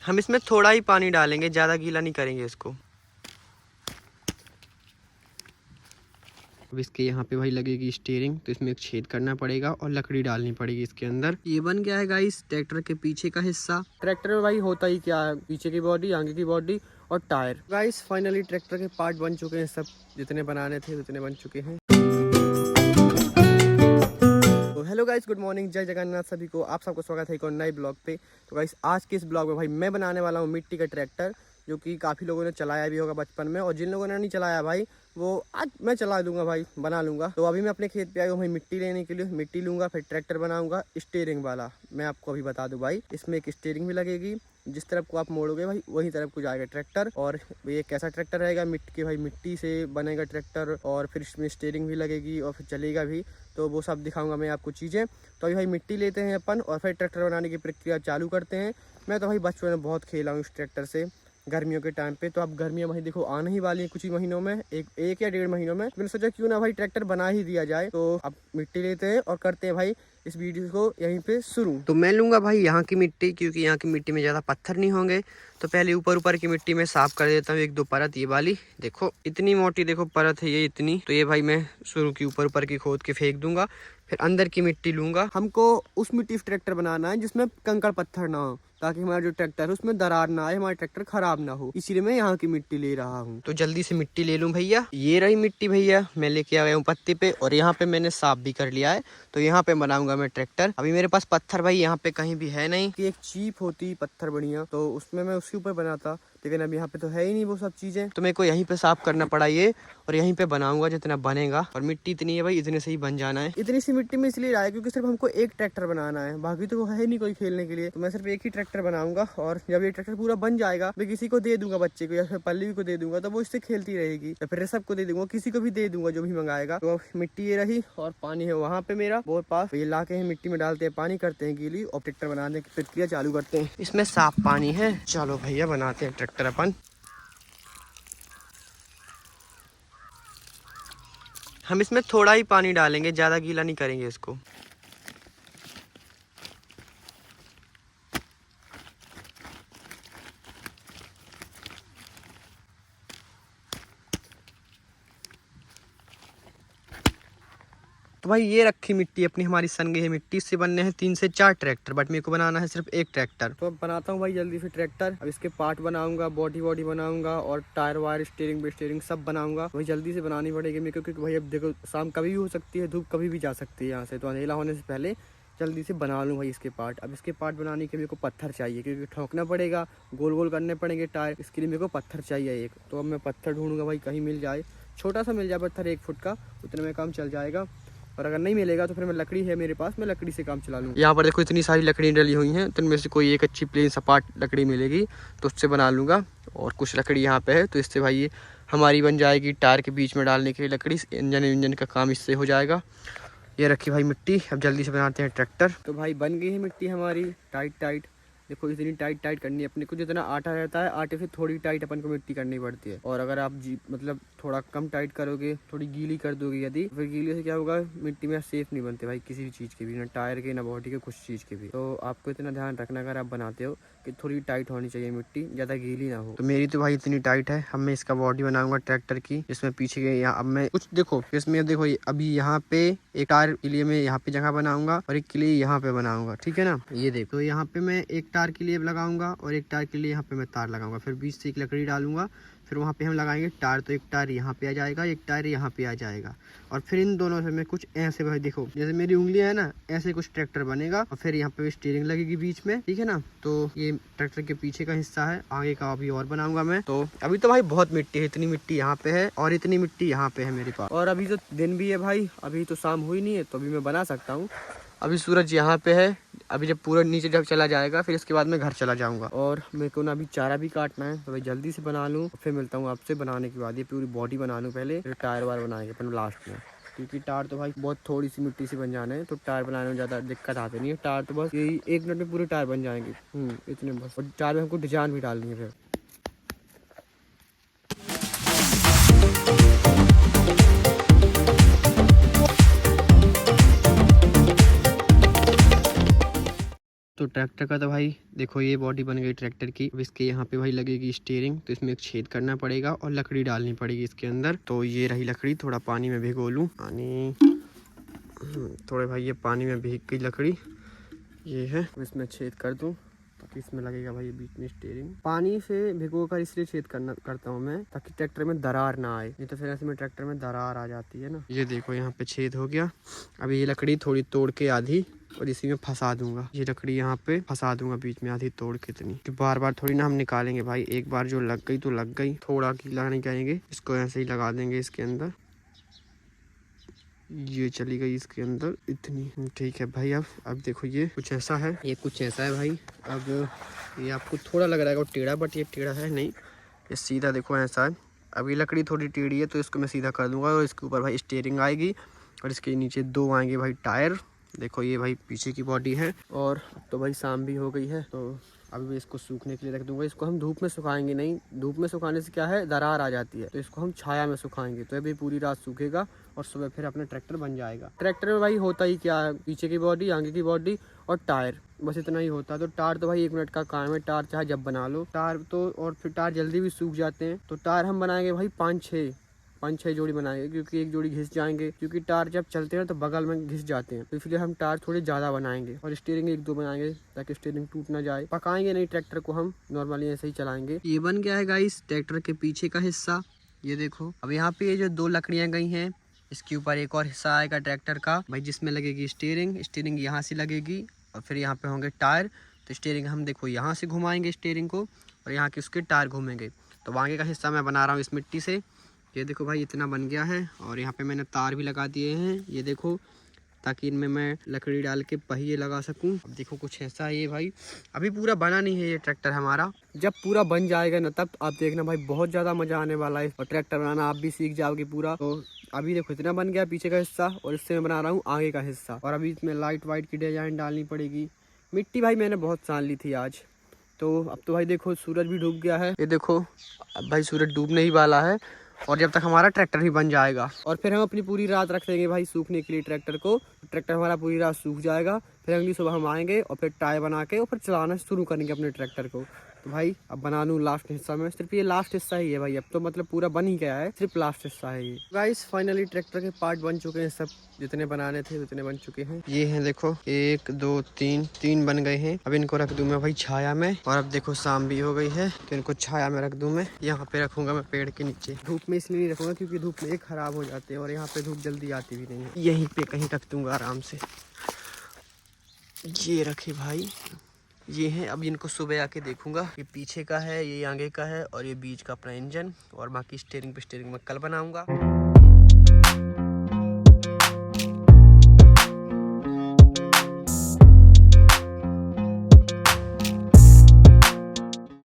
हम इसमें थोड़ा ही पानी डालेंगे, ज़्यादा गीला नहीं करेंगे इसको। अब इसके यहाँ पे भाई लगेगी स्टीयरिंग, तो इसमें एक छेद करना पड़ेगा और लकड़ी डालनी पड़ेगी इसके अंदर। ये बन गया है गाइस ट्रैक्टर के पीछे का हिस्सा। ट्रैक्टर में भाई होता ही क्या है, पीछे की बॉडी, आगे की बॉडी और टायर। गाइस फाइनली ट्रैक्टर के पार्ट बन चुके हैं, सब जितने बनाने थे उतने बन चुके हैं। तो हेलो गाइस, गुड मॉर्निंग, जय जगन्नाथ सभी को। आप सबको स्वागत है एक और नए ब्लॉग पे। तो गाइस आज के इस ब्लॉग में भाई मैं बनाने वाला हूँ मिट्टी का ट्रैक्टर, जो कि काफ़ी लोगों ने चलाया भी होगा बचपन में, और जिन लोगों ने नहीं चलाया भाई वो आज मैं चला दूंगा भाई, बना लूँगा। तो अभी मैं अपने खेत पे आया हूँ भाई मिट्टी लेने के लिए। मिट्टी लूँगा, फिर ट्रैक्टर बनाऊँगा स्टीयरिंग वाला। मैं आपको अभी बता दूँ भाई, इसमें एक स्टीयरिंग भी लगेगी, जिस तरफ को आप मोड़ोगे भाई वही तरफ को जाएगा ट्रैक्टर। और ये कैसा ट्रैक्टर रहेगा, मिट्टी से बनेगा ट्रैक्टर, और फिर इसमें स्टीयरिंग भी लगेगी और फिर चलेगा भी। तो वो सब दिखाऊंगा मैं आपको चीज़ें। तो अभी भाई मिट्टी लेते हैं अपन और फिर ट्रैक्टर बनाने की प्रक्रिया चालू करते हैं। मैं तो भाई बचपन में बहुत खेला हूँ इस ट्रैक्टर से, गर्मियों के टाइम पे। तो अब गर्मियाँ भाई देखो आने ही वाली है कुछ ही महीनों में, एक या 1.5 महीनों में। मैंने सोचा क्यों ना भाई ट्रैक्टर बना ही दिया जाए। तो अब मिट्टी लेते हैं और करते हैं भाई इस वीडियो को यहीं पे शुरू। तो मैं लूँगा भाई यहाँ की मिट्टी, क्योंकि यहाँ की मिट्टी में ज़्यादा पत्थर नहीं होंगे। तो पहले ऊपर ऊपर की मिट्टी में साफ कर देता हूँ, 1-2 परत। ये वाली देखो इतनी मोटी देखो परत है ये इतनी। तो ये भाई मैं शुरू की ऊपर ऊपर की खोद के फेंक दूंगा। फिर अंदर की मिट्टी लूँगा। हमको उस मिट्टी से ट्रैक्टर बनाना है जिसमें कंकड़ पत्थर ना हो, ताकि हमारा जो ट्रैक्टर है उसमें दरार ना आए, हमारा ट्रैक्टर खराब ना हो। इसीलिए मैं यहाँ की मिट्टी ले रहा हूँ। तो जल्दी से मिट्टी ले लूँ भैया। ये रही मिट्टी भैया, मैं लेके आ गया हूँ पत्ती पे, और यहाँ पे मैंने साफ भी कर लिया है। तो यहाँ पे बनाऊंगा मैं ट्रैक्टर। अभी मेरे पास पत्थर भाई यहाँ पे कहीं भी है नहीं, कि एक चीप होती पत्थर बढ़िया, तो उसमें मैं उसके ऊपर बनाता, लेकिन अब यहाँ पे तो है ही नहीं वो सब चीजें। तो मेरे को यहीं पे साफ करना पड़ा ये, और यहीं पे बनाऊंगा जितना बनेगा। और मिट्टी इतनी है भाई, इतने से ही बन जाना है। इतनी सी मिट्टी में इसलिए आया क्योंकि सिर्फ हमको एक ट्रैक्टर बनाना है, बाकी तो वो है नहीं कोई खेलने के लिए। तो मैं सिर्फ एक ही ट्रैक्टर बनाऊंगा, और जब ये ट्रैक्टर पूरा बन जाएगा मैं किसी को दे दूंगा, बच्चे को या फिर पल्लवी को दे दूंगा, तो वो इससे खेलती रहेगी, या फिर सबको दे दूंगा, किसी को भी दे दूंगा जो भी मंगाएगा। तो मिट्टी ये रही, और पानी है वहाँ पे मेरा वो पास। ये ला के मिट्टी में डालते हैं, पानी करते हैं गीली, और ट्रैक्टर बनाने की प्रक्रिया चालू करते हैं। इसमें साफ पानी है, चलो भैया बनाते हैं ट्रैक्टर अपन। हम इसमें थोड़ा ही पानी डालेंगे, ज़्यादा गीला नहीं करेंगे इसको। तो भाई ये रखी मिट्टी अपनी हमारी सन गई है मिट्टी। इससे बनने हैं 3 से 4 ट्रैक्टर, बट मेरे को बनाना है सिर्फ एक ट्रैक्टर। तो अब बनाता हूँ भाई जल्दी से ट्रैक्टर। अब इसके पार्ट बनाऊंगा, बॉडी बनाऊंगा, और टायर वायर स्टीयरिंग सब बनाऊंगा। वही जल्दी से बनानी पड़ेगी मेरे को, क्योंकि भाई अब देखो शाम कभी भी हो सकती है, धूप कभी भी जा सकती है यहाँ से। तो अंधेरा होने से पहले जल्दी से बना लूँ भाई इसके पार्ट। अब इसके पार्ट बनाने के मेरे को पत्थर चाहिए, क्योंकि ठोकना पड़ेगा, गोल गोल करने पड़ेंगे टायर, इसके लिए मेरे को पत्थर चाहिए एक। तो अब मैं पत्थर ढूंढूंगा भाई, कहीं मिल जाए, छोटा सा मिल जाए पत्थर 1 फुट का, उतने में काम चल जाएगा। और अगर नहीं मिलेगा तो फिर मैं लकड़ी है मेरे पास, मैं लकड़ी से काम चला लूँगा। यहाँ पर देखो इतनी सारी लकड़ी डली हुई हैं, तो इनमें से कोई एक अच्छी प्लेन सपाट लकड़ी मिलेगी तो उससे बना लूँगा। और कुछ लकड़ी यहाँ पे है, तो इससे भाई ये हमारी बन जाएगी टायर के बीच में डालने के लिए लकड़ी। इंजन का काम इससे हो जाएगा। ये रखी भाई मिट्टी, अब जल्दी से बनाते हैं ट्रैक्टर। तो भाई बन गई है मिट्टी हमारी टाइट। देखो इतनी टाइट करनी है अपने को, जितना आटा रहता है आटे से थोड़ी टाइट अपन को मिट्टी करनी पड़ती है। और अगर आप मतलब थोड़ा कम टाइट करोगे, थोड़ी गीली कर दोगे यदि, फिर गीली से क्या होगा, मिट्टी में सेफ नहीं बनते भाई किसी भी चीज़ के भी, ना टायर के ना बॉडी के, कुछ चीज़ के भी। तो आपको इतना ध्यान रखना अगर आप बनाते हो कि थोड़ी टाइट होनी चाहिए मिट्टी, ज़्यादा गीली ना हो। तो मेरी तो भाई इतनी टाइट है। अब मैं इसका बॉडी बनाऊंगा ट्रैक्टर की, इसमें पीछे के यहाँ अब मैं कुछ देखो इसमें देखो अभी यहाँ पे एक टायर के लिए मैं यहाँ पे जगह बनाऊंगा, और एक के लिए यहाँ पे बनाऊंगा, ठीक है ना। ये देखो, तो यहाँ पे मैं एक तार के लिए लगाऊंगा, और एक तार के लिए यहाँ पे मैं तार लगाऊंगा, फिर बीच से एक लकड़ी डालूंगा, फिर वहाँ पे हम लगाएंगे टायर। तो एक टायर यहाँ पे आ जाएगा, एक टायर यहाँ पे आ जाएगा, और फिर इन दोनों से मैं कुछ ऐसे भाई देखो जैसे मेरी उंगलियां है ना, ऐसे कुछ ट्रैक्टर बनेगा। और फिर यहाँ पे स्टीयरिंग लगेगी बीच में, ठीक है ना। तो ये ट्रैक्टर के पीछे का हिस्सा है, आगे का अभी और बनाऊंगा मैं। तो अभी तो भाई बहुत मिट्टी है, इतनी मिट्टी यहाँ पे है और इतनी मिट्टी यहाँ पे है मेरे पास। और अभी तो दिन भी है भाई, अभी तो शाम हुई नहीं है, तो अभी मैं बना सकता हूँ। अभी सूरज यहाँ पे है, अभी जब पूरा नीचे जब चला जाएगा फिर इसके बाद मैं घर चला जाऊंगा। और मेरे को ना अभी चारा भी काटना है, तो भाई जल्दी से बना लूँ, फिर मिलता हूँ आपसे बनाने के बाद। ये पूरी बॉडी बना लूँ पहले, फिर टायर वायर बनाएंगे अपन लास्ट में, क्योंकि टायर तो भाई बहुत थोड़ी सी मिट्टी से बन जाना है, तो टायर बनाने में ज़्यादा दिक्कत आती नहीं है। टायर तो बस यही 1 मिनट में पूरे टायर बन जाएंगे, इतने बस। और टायर में हमको डिजाइन भी डालनी है फिर। तो ट्रैक्टर का तो भाई देखो ये बॉडी बन गई ट्रैक्टर की। अब इसके यहाँ पे भाई लगेगी स्टीयरिंग, तो इसमें एक छेद करना पड़ेगा और लकड़ी डालनी पड़ेगी इसके अंदर। तो ये रही लकड़ी, थोड़ा पानी में भिगो लूँ। पानी थोड़े भाई ये पानी में भीग गई लकड़ी, ये है। इसमें छेद कर दूँ ताकि इसमें लगेगा भाई बीच में स्टीयरिंग। पानी से भिगो कर इसलिए छेद करता हूँ मैं, ताकि ट्रैक्टर में दरार ना आए, नहीं तो फिर ऐसे में ट्रैक्टर में दरार आ जाती है ना। ये देखो यहाँ पे छेद हो गया। अभी ये लकड़ी थोड़ी तोड़ के आधी और इसी में फंसा दूंगा। ये लकड़ी यहाँ पे फंसा दूंगा बीच में आधी तोड़ के। इतनी कि बार बार थोड़ी ना हम निकालेंगे भाई, एक बार जो लग गई तो लग गई, थोड़ा गीला नहीं करेंगे इसको, ऐसे ही लगा देंगे इसके अंदर। ये चली गई इसके अंदर इतनी, ठीक है भाई। अब देखो ये कुछ ऐसा है, ये कुछ ऐसा है भाई। अब ये आपको थोड़ा लग रहा है टेढ़ा, बट ये टेढ़ा है नहीं, ये सीधा देखो ऐसा है। अब ये लकड़ी थोड़ी टेढ़ी है तो इसको मैं सीधा कर दूंगा और इसके ऊपर भाई स्टीयरिंग आएगी और इसके नीचे दो आएंगे भाई टायर। देखो ये भाई पीछे की बॉडी है। और अब तो भाई शाम भी हो गई है, तो अभी इसको सूखने के लिए रख दूंगा। इसको हम धूप में सुखाएंगे नहीं, धूप में सुखाने से क्या है दरार आ जाती है, तो इसको हम छाया में सुखाएंगे। तो अभी पूरी रात सूखेगा और सुबह फिर अपना ट्रैक्टर बन जाएगा। ट्रैक्टर में भाई होता ही क्या है, पीछे की बॉडी, आगे की बॉडी और टायर, बस इतना ही होता है। तो टायर तो भाई 1 मिनट का काम है, टायर चाहे जब बना लो। टायर तो और फिर टायर जल्दी भी सूख जाते हैं। तो टायर हम बनाएंगे भाई 5-6 जोड़ी बनाएंगे, क्योंकि एक जोड़ी घिस जाएंगे, क्योंकि टायर जब चलते हैं तो बगल में घिस जाते हैं, तो इसलिए हम टायर थोड़े ज़्यादा बनाएंगे। और स्टीयरिंग 1-2 बनाएंगे ताकि स्टीयरिंग टूट ना जाए। पकाएंगे नहीं ट्रैक्टर को, हम नॉर्मली ऐसे ही चलाएंगे। ये बन गया है गाइस ट्रैक्टर के पीछे का हिस्सा, ये देखो। अब यहाँ पे ये जो 2 लकड़ियाँ गई हैं, इसके ऊपर एक और हिस्सा आएगा ट्रैक्टर का भाई, जिसमें लगेगी स्टीयरिंग यहाँ से लगेगी और फिर यहाँ पे होंगे टायर। तो स्टीयरिंग हम देखो यहाँ से घुमाएंगे स्टीयरिंग को और यहाँ के उसके टायर घूमेंगे। तो आगे का हिस्सा मैं बना रहा हूँ इस मिट्टी से। ये देखो भाई इतना बन गया है और यहाँ पे मैंने तार भी लगा दिए हैं, ये देखो, ताकि इनमें मैं लकड़ी डाल के पहिए लगा सकूं। अब देखो कुछ ऐसा है ये भाई, अभी पूरा बना नहीं है ये ट्रैक्टर हमारा। जब पूरा बन जाएगा ना तब आप देखना भाई, बहुत ज़्यादा मज़ा आने वाला है। और ट्रैक्टर बनाना आप भी सीख जाओगे पूरा। तो अभी देखो इतना बन गया पीछे का हिस्सा और इससे मैं बना रहा हूँ आगे का हिस्सा। और अभी इसमें लाइट वाइट की डिजाइन डालनी पड़ेगी। मिट्टी भाई मैंने बहुत सान ली थी आज। तो अब तो भाई देखो सूरज भी डूब गया है, ये देखो अब भाई सूरज डूबने ही वाला है। और जब तक हमारा ट्रैक्टर भी बन जाएगा और फिर हम अपनी पूरी रात रख देंगे भाई सूखने के लिए ट्रैक्टर को। ट्रैक्टर हमारा पूरी रात सूख जाएगा, फिर अगली सुबह हम आएंगे और फिर टायर बना के और फिर चलाना शुरू करेंगे अपने ट्रैक्टर को। तो भाई अब बना लूँ लास्ट हिस्सा में, सिर्फ ये लास्ट हिस्सा ही है भाई। अब तो मतलब पूरा बन ही गया है, सिर्फ लास्ट हिस्सा है ये। गाइस फाइनली ट्रैक्टर के पार्ट बन चुके हैं, सब जितने बनाने थे उतने बन चुके हैं। ये हैं देखो 1 2 3 बन गए हैं। अब इनको रख दूं मैं भाई छाया में। और अब देखो शाम भी हो गई है तो इनको छाया में रख दूं मैं। यहाँ पे रखूंगा मैं पेड़ के नीचे। धूप में इसलिए नहीं रखूंगा क्योंकि धूप में खराब हो जाते हैं और यहाँ पे धूप जल्दी आती भी नहीं है। यहीं पे कहीं रख दूंगा आराम से। ये रखे भाई, ये हैं। अब इनको सुबह आके देखूंगा। ये पीछे का है, ये आगे का है और ये बीच का अपना इंजन, और बाकी स्टीयरिंग पे स्टीयरिंग मैं कल बनाऊंगा।